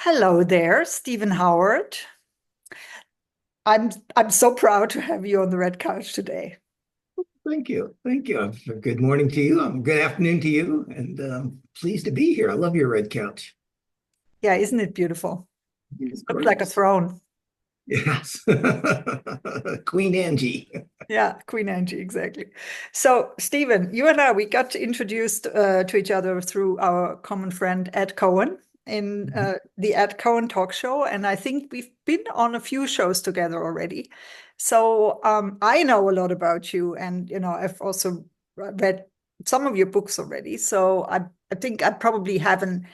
Hello there, Stephen Howard. I'm so proud to have you on the red couch today. Thank you. Thank you. Good morning to you. Good afternoon to you. And pleased to be here. I love your red couch. Yeah, isn't it beautiful? It's Looks like a gorgeous. throne. Yes. Queen Angie. Yeah, Queen Angie, exactly. So, Stephen, you and I, we got introduced to each other through our common friend Ed Cohen in the Ed Cohen talk show, and I think we've been on a few shows together already. So, I know a lot about you, and I've also read some of your books already. So, I think I probably have an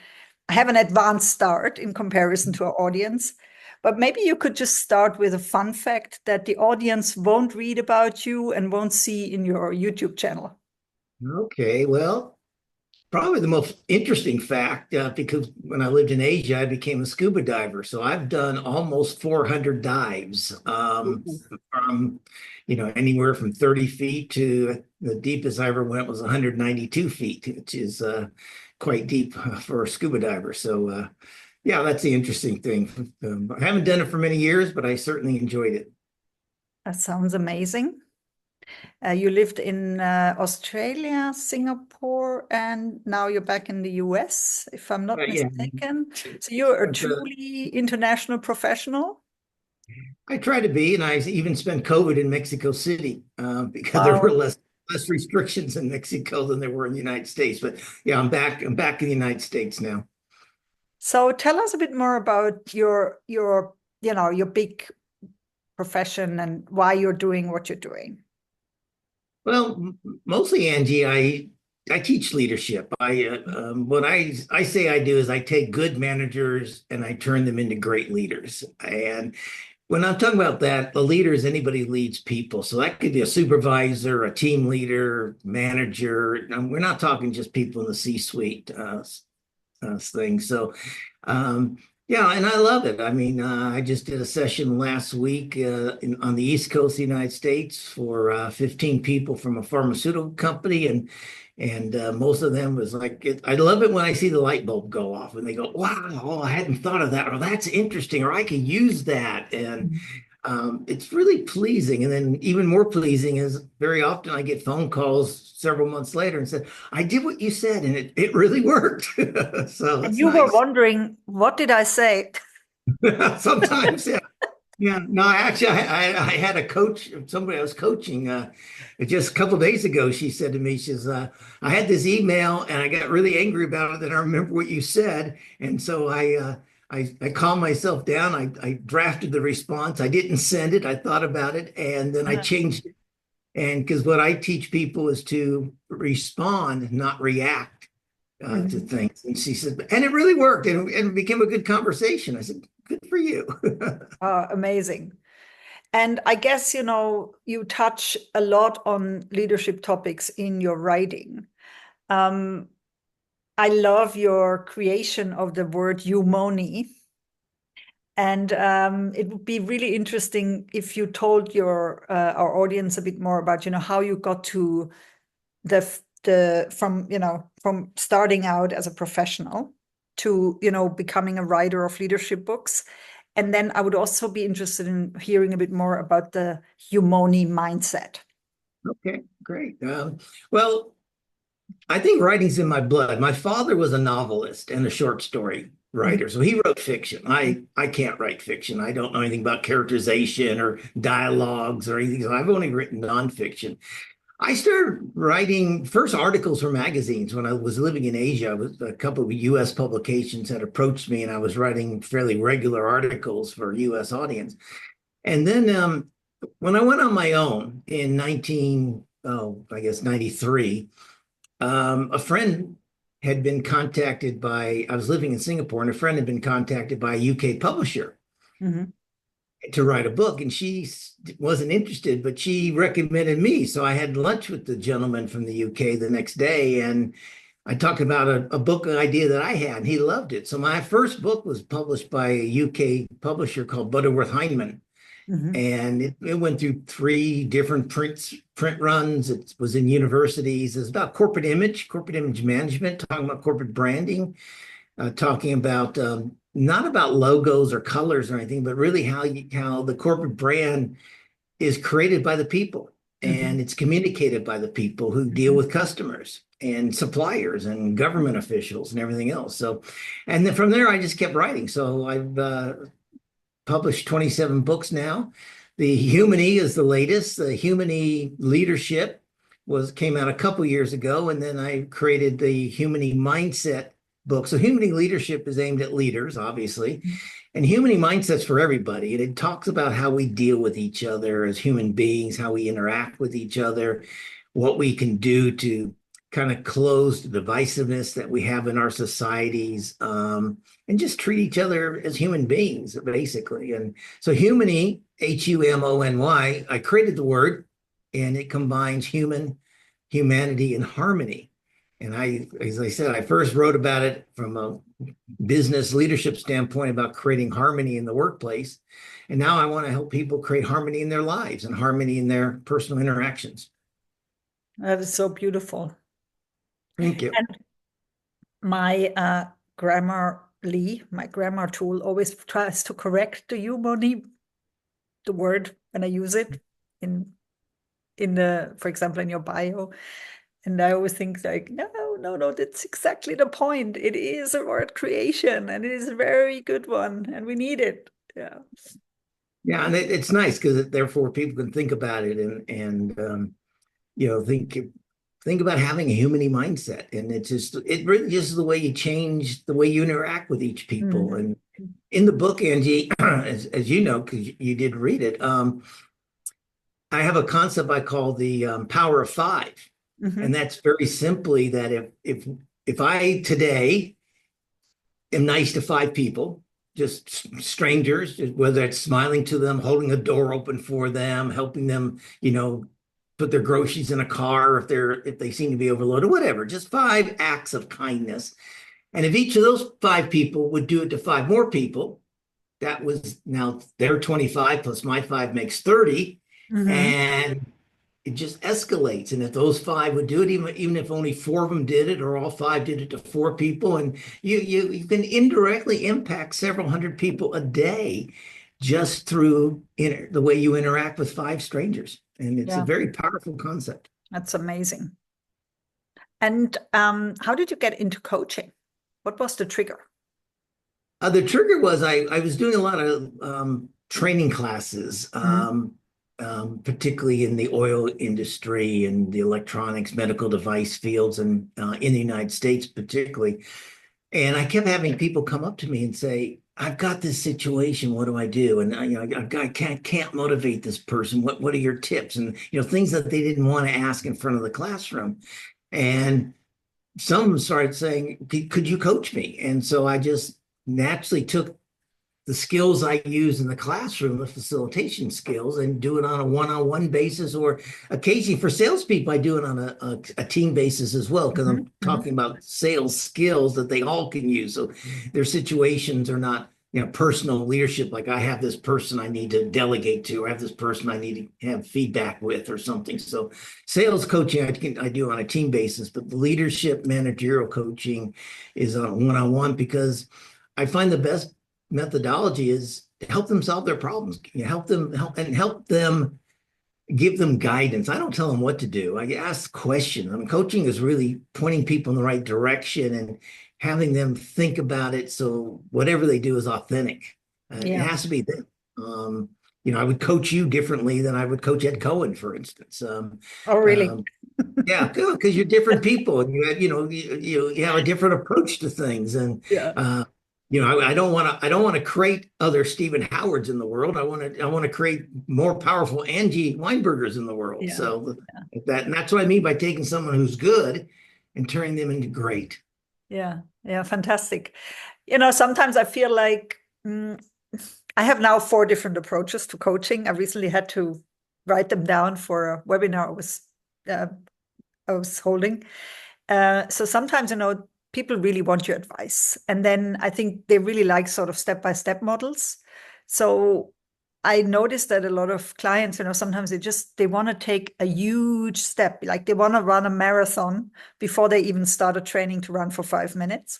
advanced start in comparison to our audience. But maybe you could just start with a fun fact that the audience won't read about you and won't see in your YouTube channel. Okay. Well, probably the most interesting fact, because when I lived in Asia, I became a scuba diver. So I've done almost 400 dives, Ooh. from, anywhere from 30 feet to the deepest I ever went was 192 feet, which is quite deep for a scuba diver. So, yeah, that's the interesting thing. I haven't done it for many years, but I certainly enjoyed it. That sounds amazing. You lived in Australia, Singapore, and now you're back in the US, if I'm not Yeah, mistaken. So you're a but, truly international professional. I try to be, and I even spent COVID in Mexico City because there were Wow. less restrictions in Mexico than there were in the United States. But yeah, I'm back. I'm back in the United States now. So tell us a bit more about your big profession and why you're doing what you're doing. Well, mostly Angie, I teach leadership. What I say I do is I take good managers and I turn them into great leaders. And when I'm talking about that, the leader is anybody who leads people. So that could be a supervisor, a team leader, manager. And we're not talking just people in the C-suite thing. So, um, yeah, and I love it. I mean, I just did a session last week on the East Coast of the United States for 15 people from a pharmaceutical company, and most of them was like, I love it when I see the light bulb go off, and they go, "Wow, oh, I hadn't thought of that," or "That's interesting," or "I can use that," and it's really pleasing. And then even more pleasing is very often I get phone calls several months later and said, I did what you said and it really worked. So And it's you were nice. wondering, what did I say? Sometimes, yeah. Yeah, no, actually, I had a coach, somebody I was coaching just a couple of days ago. She said to me, she says, I had this email and I got really angry about it. And I remember what you said. And so I calmed myself down. I drafted the response. I didn't send it. I thought about it and then I Uh, changed it. And because what I teach people is to respond, not react to mhm. things. And she said, and it really worked and it became a good conversation. I said, good for you. Amazing. And I guess, you touch a lot on leadership topics in your writing. Um, I love your creation of the word humony. And it would be really interesting if you told our audience a bit more about, how you got to from starting out as a professional to, becoming a writer of leadership books. And then I would also be interested in hearing a bit more about the Humony mindset. Okay, great. Well, I think writing's in my blood. My father was a novelist and a short story Mhm. writer, so he wrote fiction. I can't write fiction. I don't know anything about characterization or dialogues or anything. So I've only written nonfiction. I started writing first articles for magazines when I was living in Asia. A couple of U.S. publications had approached me, and I was writing fairly regular articles for U.S. audience. And then when I went on my own in 93, a friend had been contacted by, I was living in Singapore, and a friend had been contacted by a UK publisher Mhm. to write a book. And she wasn't interested, but she recommended me. So I had lunch with the gentleman from the UK the next day. And I talked about a book idea that I had, and he loved it. So my first book was published by a UK publisher called Butterworth Heinemann, Mhm. and it went through three different print runs. It was in universities. It's about corporate image management, talking about corporate branding, talking about not about logos or colors or anything, but really how the corporate brand is created by the people and it's communicated by the people who deal with customers and suppliers and government officials and everything else. So, and then from there, I just kept writing. So I've published 27 books now. The Humany is the latest. The Humany Leadership came out a couple years ago, and then I created the Humany Mindset book. So Humany Leadership is aimed at leaders, obviously, and Humany Mindset's for everybody. And it talks about how we deal with each other as human beings, how we interact with each other, what we can do to kind of close the divisiveness that we have in our societies, and just treat each other as human beings, basically. And so Humany, Humony, I created the word, and it combines humanity, and harmony. And as I said, I first wrote about it from a business leadership standpoint about creating harmony in the workplace. And now I want to help people create harmony in their lives and harmony in their personal interactions. That is so beautiful. Thank you. And my my grammar tool always tries to correct the Humony, the word, when I use it in for example, in your bio. And I always think like, no, that's exactly the point. It is a word creation, and it is a very good one, and we need it. Yeah. Yeah, and it's nice because therefore people can think about it and think about having a Humany mindset, and it really just is the way you change the way you interact with each people. And in the book, Angie, as you know, because you did read it, I have a concept I call the power of five. And that's very simply that if I today am nice to five people, just strangers, whether it's smiling to them, holding a door open for them, helping them, put their groceries in a car if they seem to be overloaded, whatever, just 5 acts of kindness. And if each of those 5 people would do it to 5 more people, that was now their 25 plus my 5 makes 30. And it just escalates. And if those 5 would do it, even if only 4 of them did it, or all 5 did it to 4 people, and you can indirectly impact several hundred people a day just through the way you interact with 5 strangers. And it's a very powerful concept. That's amazing. And how did you get into coaching? What was the trigger? The trigger was I was doing a lot of training classes, particularly in the oil industry and the electronics, medical device fields, and in the United States particularly. And I kept having people come up to me and say, I've got this situation. What do I do? And I can't motivate this person. What are your tips? And things that they didn't want to ask in front of the classroom. And some of them started saying, could you coach me? And so I just naturally took the skills I use in the classroom, the facilitation skills, and do it on a one-on-one basis, or occasionally for salespeople, I do it on a team basis as well, because I'm talking about sales skills that they all can use. So their situations are not, personal leadership, like I have this person I need to delegate to, or I have this person I need to have feedback with or something. So sales coaching, I do on a team basis, but the leadership managerial coaching is on a one-on-one, because I find the best methodology is to help them solve their problems, help them give them guidance. I don't tell them what to do. I ask questions. I mean, coaching is really pointing people in the right direction and having them think about it. So whatever they do is authentic. It has to be them. I would coach you differently than I would coach Ed Cohen, for instance. Oh, really? Yeah, because you're different people, and you have a different approach to things. And I don't want to create other Stephen Howards in the world. I want to create more powerful Angie Weinbergers in the world. Yeah. So and that's what I mean by taking someone who's good and turning them into great. Yeah, fantastic. Sometimes I feel like I have now 4 different approaches to coaching. I recently had to write them down for a webinar I was holding. So sometimes, people really want your advice. And then I think they really like sort of step-by-step models. So I noticed that a lot of clients, sometimes they want to take a huge step, like they want to run a marathon before they even start a training to run for 5 minutes.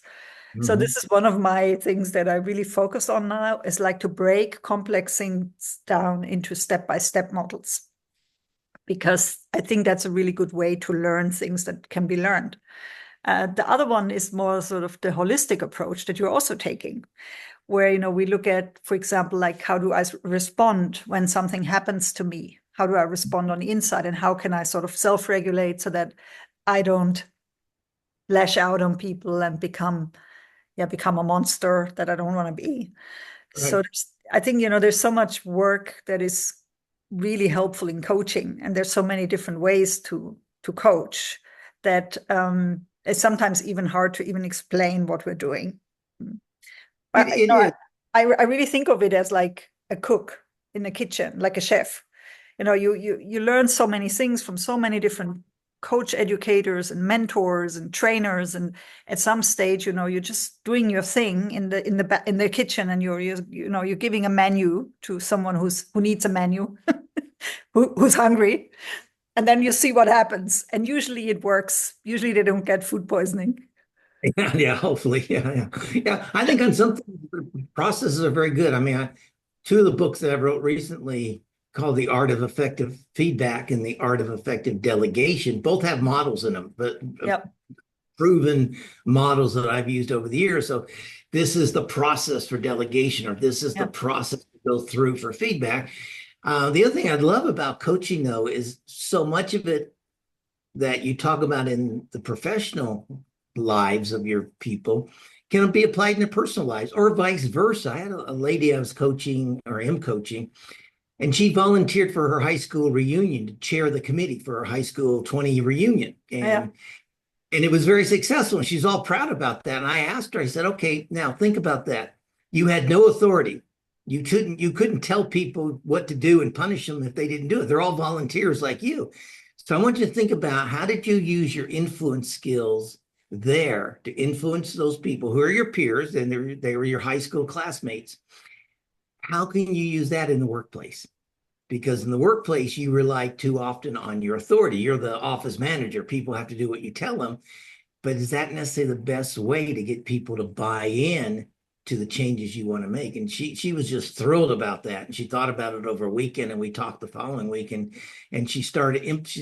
So this is one of my things that I really focus on now, is like to break complex things down into step-by-step models, because I think that's a really good way to learn things that can be learned. The other one is more sort of the holistic approach that you're also taking, where, we look at, for example, like, how do I respond when something happens to me? How do I respond on the inside? And how can I sort of self-regulate so that I don't lash out on people and become a monster that I don't want to be. Right. So I think, there's so much work that is really helpful in coaching, and there's so many different ways to coach that it's sometimes even hard to even explain what we're doing. But It is. I really think of it as like a cook in the kitchen, like a chef. You learn so many things from so many different coach educators and mentors and trainers, and at some stage, you're just doing your thing in the kitchen, and you're giving a menu to someone who needs a menu, who's hungry, and then you see what happens, and usually it works. Usually they don't get food poisoning. Yeah, hopefully. Yeah. I think on some things, the processes are very good. I mean, two of the books that I wrote recently called The Art of Effective Feedback and The Art of Effective Delegation both have models in them, but Yep. proven models that I've used over the years. So this is the process for delegation, or this is the Yep. process to go through for feedback. The other thing I love about coaching, though, is so much of it that you talk about in the professional lives of your people can be applied in their personal lives, or vice versa. I had a lady I was coaching, or am coaching, and she volunteered for her high school reunion to chair the committee for her high school 20 reunion. Yeah. And it was very successful. And she's all proud about that. And I asked her, I said, okay, now think about that. You had no authority. You couldn't tell people what to do and punish them if they didn't do it. They're all volunteers like you. So I want you to think about, how did you use your influence skills there to influence those people who are your peers, and they were your high school classmates. How can you use that in the workplace? Because in the workplace, you rely too often on your authority. You're the office manager. People have to do what you tell them. But is that necessarily the best way to get people to buy in to the changes you want to make? And she was just thrilled about that. And she thought about it over a weekend, and we talked the following week. And she's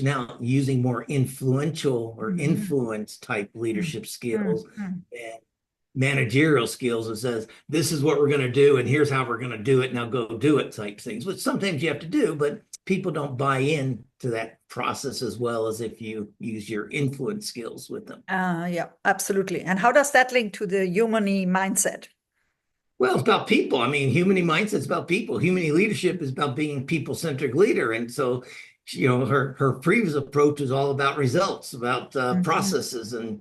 now using more influential or influence type leadership skills and managerial skills, and says, this is what we're going to do, and here's how we're going to do it. Now go do it type things, which sometimes you have to do, but people don't buy in to that process as well as if you use your influence skills with them. Yeah, absolutely. And how does that link to the Humony mindset? Well, it's about people. I mean, Humany mindset is about people. Humany leadership is about being people-centric leader. And so, her previous approach was all about results, about processes and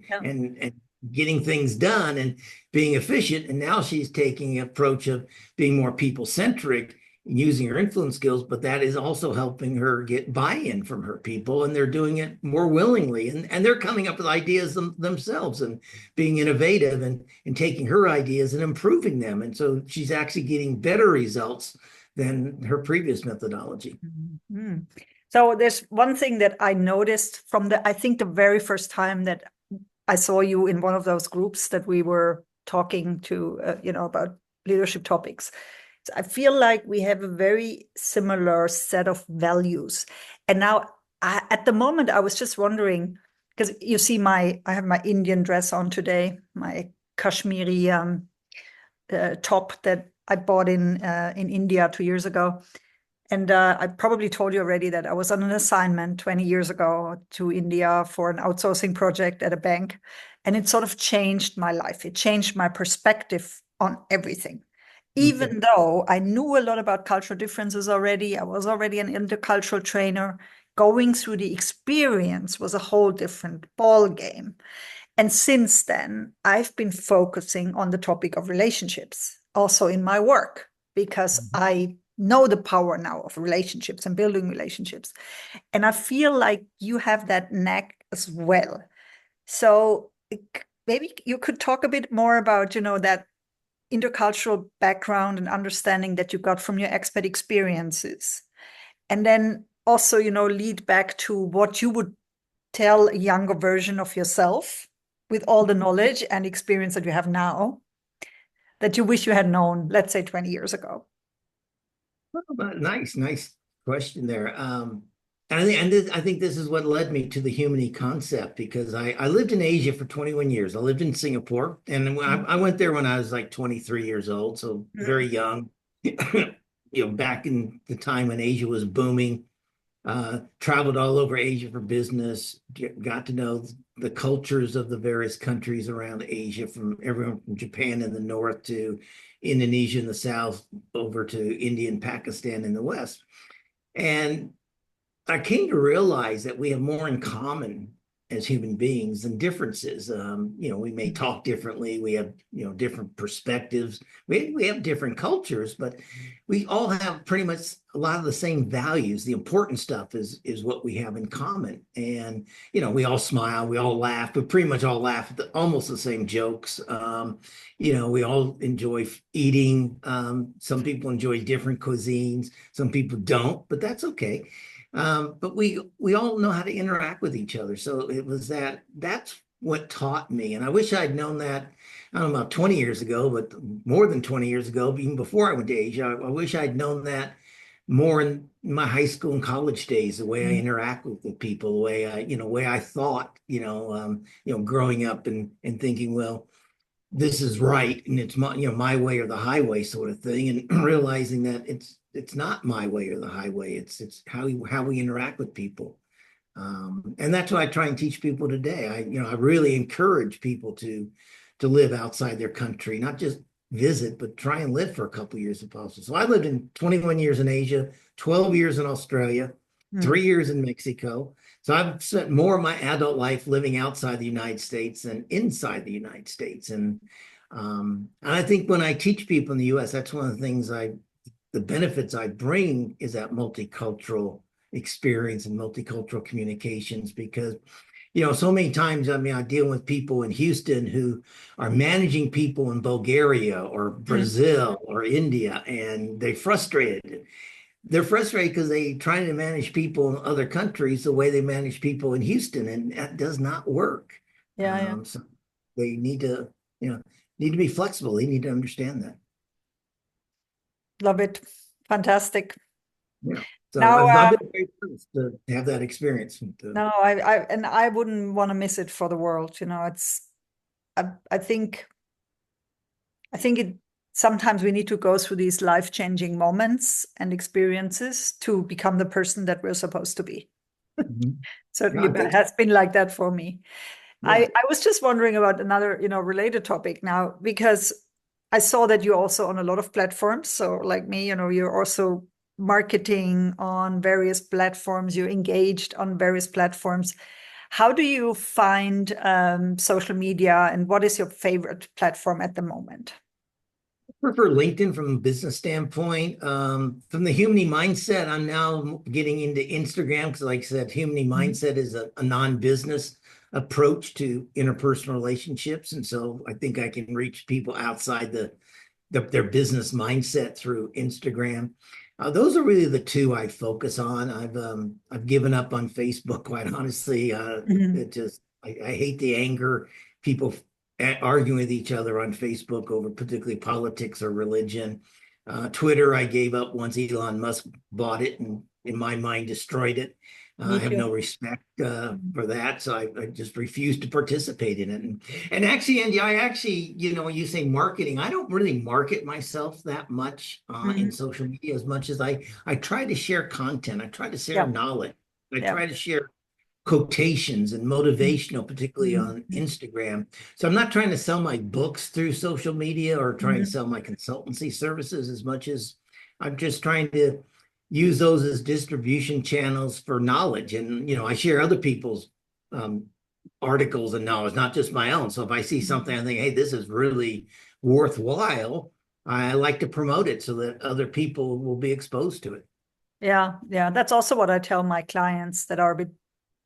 getting things done and being efficient. And now she's taking an approach of being more people-centric, using her influence skills, but that is also helping her get buy-in from her people, and they're doing it more willingly, and they're coming up with ideas themselves and being innovative and taking her ideas and improving them. And so she's actually getting better results than her previous methodology. Mm-hmm. So there's one thing that I noticed from I think the very first time that I saw you in one of those groups that we were talking to, about leadership topics. I feel like we have a very similar set of values. And now, at the moment, I was just wondering, because you see I have my Indian dress on today, my Kashmiri top that I bought in India 2 years ago. And I probably told you already that I was on an assignment 20 years ago to India for an outsourcing project at a bank. And it sort of changed my life. It changed my perspective on everything. Even though I knew a lot about cultural differences already, I was already an intercultural trainer. Going through the experience was a whole different ball game. And since then, I've been focusing on the topic of relationships, also in my work, because I know the power now of relationships and building relationships. And I feel like you have that knack as well. So maybe you could talk a bit more about, that intercultural background and understanding that you got from your expat experiences. And then also, lead back to what you would tell a younger version of yourself with all the knowledge and experience that you have now that you wish you had known, let's say 20 years ago? Well, nice question there. And I think this is what led me to the Humany concept, because I lived in Asia for 21 years. I lived in Singapore, and when I went there when I was like 23 years old, so very young. Back in the time when Asia was booming, traveled all over Asia for business, got to know the cultures of the various countries around Asia, from everyone from Japan in the north to Indonesia in the south, over to India and Pakistan in the west. And I came to realize that we have more in common as human beings than differences. We may talk differently. We have, different perspectives. We have different cultures, but we all have pretty much a lot of the same values. The important stuff is what we have in common. And, we all smile, we all laugh, we pretty much all laugh at almost the same jokes. We all enjoy eating. Some people enjoy different cuisines. Some people don't, but that's okay. But we all know how to interact with each other. So it was that's what taught me. And I wish I'd known that, I don't know, about 20 years ago, but more than 20 years ago, even before I went to Asia. I wish I'd known that more in my high school and college days, the way I interact with people, the way I thought, growing up and thinking, well, this is right, and it's my way or the highway sort of thing, and realizing that it's not my way or the highway. It's how we interact with people, and that's what I try and teach people today. I really encourage people to live outside their country, not just visit, but try and live for a couple of years if possible. So I lived in 21 years in Asia, 12 years in Australia, 3 years in Mexico. So I've spent more of my adult life living outside the United States than inside the United States. And I think when I teach people in the US, that's one of the things the benefits I bring is that multicultural experience and multicultural communications, because so many times, I deal with people in Houston who are managing people in Bulgaria or Brazil or India, and they're frustrated. They're frustrated because they're trying to manage people in other countries the way they manage people in Houston, and that does not work. So they need to be flexible. They need to understand that. Love it. Fantastic. Yeah. So Now, I've been very pleased to have that experience. No, I wouldn't want to miss it for the world. I think sometimes we need to go through these life-changing moments and experiences to become the person that we're supposed to be. Certainly it has been like that for me. Yeah. I was just wondering about another, related topic now, because I saw that you're also on a lot of platforms. So like me, you're also marketing on various platforms, you're engaged on various platforms. How do you find social media, and what is your favorite platform at the moment? I prefer LinkedIn from a business standpoint. From the Humany mindset, I'm now getting into Instagram because, like I said, Humany mindset is a non-business approach to interpersonal relationships. And so I think I can reach people outside their business mindset through Instagram. Those are really the two I focus on. I've given up on Facebook, quite honestly. I hate the anger, people arguing with each other on Facebook over particularly politics or religion. Twitter, I gave up once Elon Musk bought it, and in my mind destroyed it. I have no respect for that, so I just refuse to participate in it. And actually, Angie, when you say marketing, I don't really market myself that much in social media as much as I try to share content. I try to share knowledge. I try to share quotations and motivational, particularly on Instagram. So I'm not trying to sell my books through social media or trying to sell my consultancy services as much as I'm just trying to use those as distribution channels for knowledge. And, I share other people's articles and knowledge, not just my own. So if I see something, I think, hey, this is really worthwhile, I like to promote it so that other people will be exposed to it. Yeah. That's also what I tell my clients that are a bit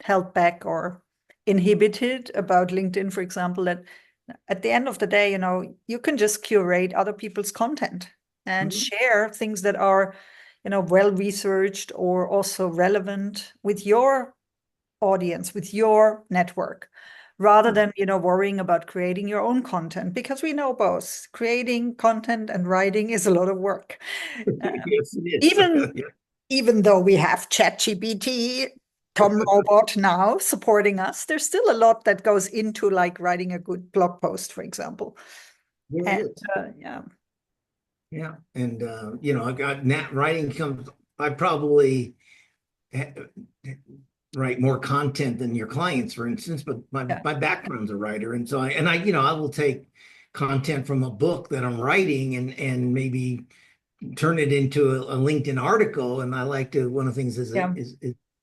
held back or inhibited about LinkedIn, for example, that at the end of the day, you can just curate other people's content and share things that are well researched or also relevant with your audience, with your network, rather than, worrying about creating your own content, because we know both creating content and writing is a lot of work. Yes, it is. Even Yeah. even though we have ChatGPT, Tom Robot now supporting us, there's still a lot that goes into like writing a good blog post, for example. There And is. yeah. Yeah. And, I got writing comes, I probably write more content than your clients, for instance, but Yeah. my background's a writer. And so I will take content from a book that I'm writing and maybe turn it into a LinkedIn article. And I like to, one of the things Yeah. is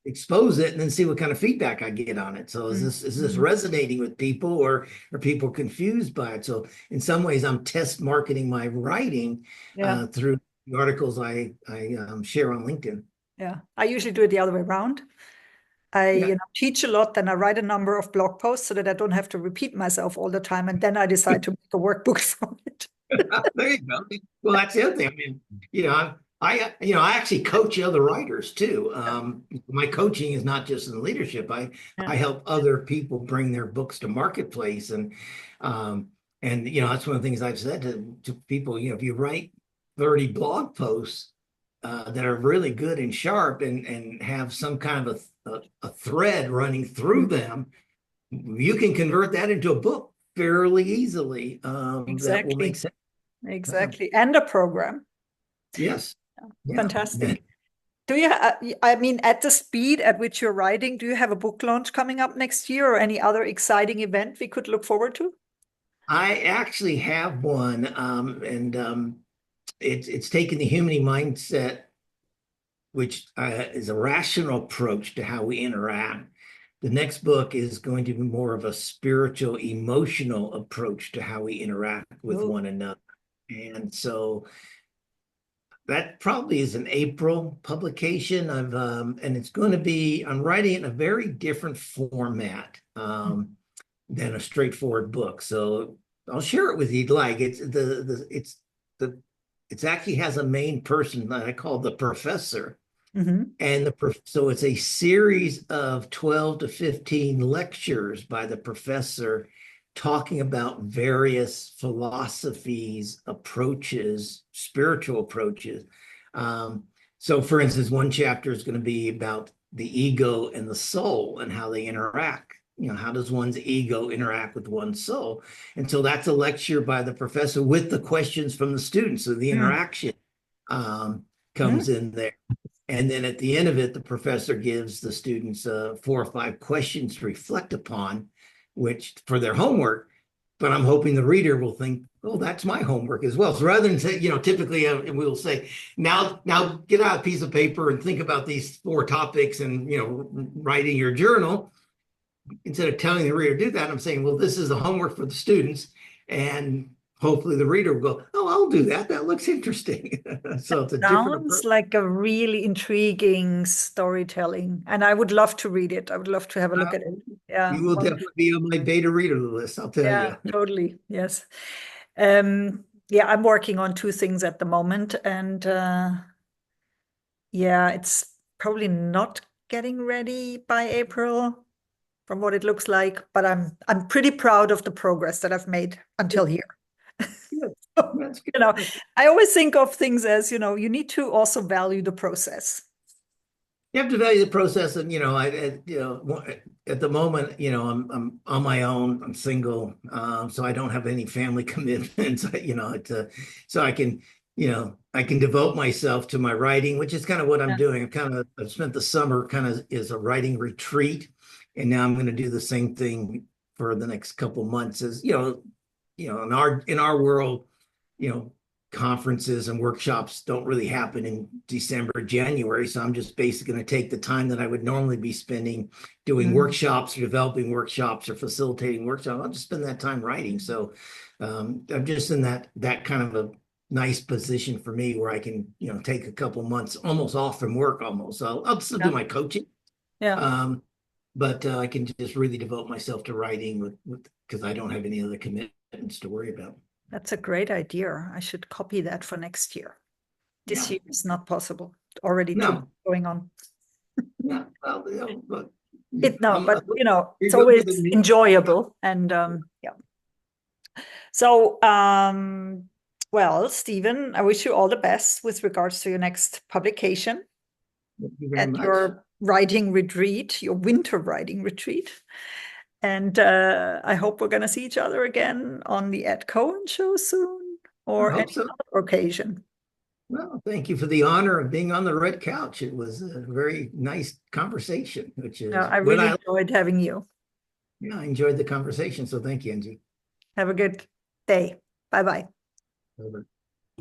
expose it and then see what kind of feedback I get on it. So is this resonating with people, or are people confused by it? So in some ways I'm test marketing my writing through the articles I share on LinkedIn. Yeah. I usually do it the other way around. I teach a lot, then I write a number of blog posts so that I don't have to repeat myself all the time. And then I decide to make a workbook from it. There you go. Well, that's the other thing. I mean, I actually coach other writers too. My coaching is not just in leadership. I help other people bring their books to marketplace, and that's one of the things I've said to people. If you write 30 blog posts that are really good and sharp and have some kind of a thread running through them, you can convert that into a book fairly easily. That will make Exactly. sense. Exactly. And a program. Yes. Yeah. Fantastic. Do you, I mean, at the speed at which you're writing, do you have a book launch coming up next year or any other exciting event we could look forward to? I actually have one, and it's taken the Humany mindset, which is a rational approach to how we interact. The next book is going to be more of a spiritual, emotional approach to how we interact with one another. And so that probably is an April publication. And it's going to be, I'm writing it in a very different format than a straightforward book. So I'll share it with you if you'd like. It's actually has a main person that I call the professor. And so it's a series of 12 to 15 lectures by the professor talking about various philosophies, approaches, spiritual approaches. So for instance, one chapter is going to be about the ego and the soul and how they interact. How does one's ego interact with one's soul? And so that's a lecture by the professor with the questions from the students. So the interaction comes in there. And then at the end of it, the professor gives the students 4 or 5 questions to reflect upon, which for their homework. But I'm hoping the reader will think, oh, that's my homework as well. So rather than say, typically we'll say, now get out a piece of paper and think about these 4 topics and, write in your journal. Instead of telling the reader to do that, I'm saying, well, this is the homework for the students. And hopefully the reader will go, oh, I'll do that. That looks interesting. So it's a different approach. Sounds like a really intriguing storytelling. And I would love to read it. I would love to have a look at it. Yeah. You will definitely be on my beta reader list, I'll tell you. Totally. Yes. I'm working on 2 things at the moment. And it's probably not getting ready by April from what it looks like, but I'm pretty proud of the progress that I've made until here. Good. That's good. I always think of things as, you need to also value the process. You have to value the process, and at the moment, I'm on my own. I'm single, so I don't have any family commitments. So I can, I can devote myself to my writing, which is kind of what I'm doing. I've spent the summer kind of as a writing retreat, and now I'm going to do the same thing for the next couple months. As in our world, conferences and workshops don't really happen in December, January. So I'm just basically going to take the time that I would normally be spending doing workshops or developing workshops or facilitating workshops. I'll just spend that time writing. So I'm just in that kind of a nice position for me where I can, take a couple months almost off from work almost. So I'll still do my coaching. But I can just really devote myself to writing because I don't have any other commitments to worry about. That's a great idea. I should copy that for next year. This year is not possible. Already too much going on. Yeah, well, No, but You're it's good always with it. enjoyable. And yeah. So, well, Stephen, I wish you all the best with regards to your next publication Thank you very and much. your writing retreat, your winter writing retreat. And I hope we're going to see each other again on the Ed Cohen show soon or I hope any so. other occasion. Well, thank you for the honor of being on the red couch. It was a very nice conversation, which No, is I what really enjoyed having you. I enjoyed the conversation. So thank you, Angie. Have a good day. Bye-bye. Bye-bye.